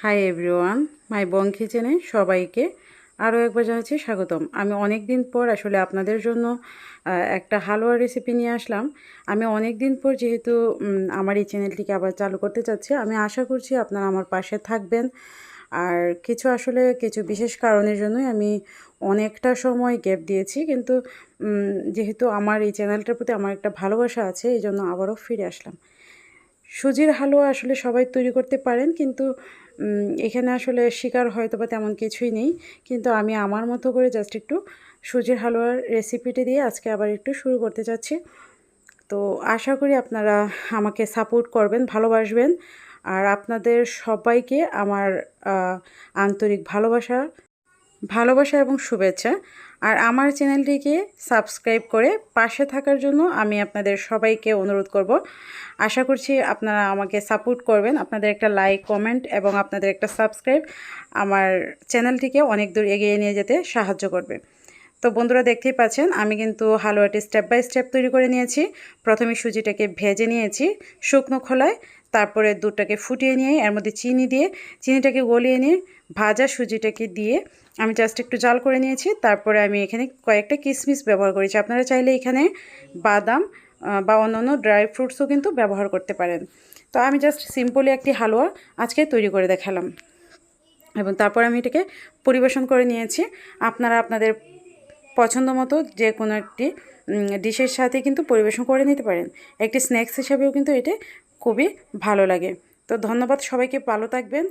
Hi everyone, মাই বোন কিচেনে সবাইকে আরও একবার জানাচ্ছি স্বাগতম। আমি অনেক দিন পর আসলে আপনাদের জন্য একটা হালুয়ার রেসিপি নিয়ে আসলাম। আমি অনেক দিন পর যেহেতু আমার এই চ্যানেলটিকে আবার চালু করতে চাচ্ছি, আমি আশা করছি আপনারা আমার পাশে থাকবেন। আর কিছু বিশেষ কারণের জন্যই আমি অনেকটা সময় গ্যাপ দিয়েছি, কিন্তু যেহেতু আমার এই চ্যানেলটার প্রতি আমার একটা ভালোবাসা আছে, এই জন্য আবারও ফিরে আসলাম। সুজির হালুয়া আসলে সবাই তৈরি করতে পারেন, কিন্তু এখানে আসলে শিকার হয়তো বা তেমন কিছুই নেই। কিন্তু আমি আমার মতো করে জাস্ট একটু সুজির হালুয়ার রেসিপিটি দিয়ে আজকে আবার একটু শুরু করতে চাচ্ছি। তো আশা করি আপনারা আমাকে সাপোর্ট করবেন, ভালোবাসবেন। আর আপনাদের সবাইকে আমার আন্তরিক ভালোবাসা এবং শুভেচ্ছা। আর আমার চ্যানেলটিকে সাবস্ক্রাইব করে পাশে থাকার জন্য আমি আপনাদের সবাইকে অনুরোধ করব। আশা করছি আপনারা আমাকে সাপোর্ট করবেন। আপনাদের একটা লাইক, কমেন্ট এবং আপনাদের একটা সাবস্ক্রাইব আমার চ্যানেলটিকে অনেক দূর এগিয়ে নিয়ে যেতে সাহায্য করবে। তো বন্ধুরা, দেখতেই পাচ্ছেন আমি কিন্তু হালুয়াটি স্টেপ বাই স্টেপ তৈরি করে নিয়েছি। প্রথমে সুজিটাকে ভেজে নিয়েছি শুকনো খোলায়, তারপরে দুধটাকে ফুটিয়ে নিয়ে এর মধ্যে চিনি দিয়ে চিনিটাকে গলিয়ে নিয়ে ভাজা সুজিটাকে দিয়ে আমি জাস্ট একটু জাল করে নিয়েছি। তারপরে আমি এখানে কয়েকটা কিশমিশ ব্যবহার করেছি। আপনারা চাইলে এখানে বাদাম বা অন্যান্য ড্রাই ফ্রুটসও কিন্তু ব্যবহার করতে পারেন। তো আমি জাস্ট সিম্পলি একটি হালুয়া আজকে তৈরি করে দেখালাম, এবং তারপর আমি এটাকে পরিবেশন করে নিয়েছি। আপনারা আপনাদের পছন্দ মতো যে কোনো একটি ডিশের সাথে কিন্তু পরিবেশন করে নিতে পারেন। একটি স্ন্যাক্স হিসাবেও কিন্তু এটা খুবই ভালো লাগে। তো ধন্যবাদ সবাইকে, ভালো থাকবেন।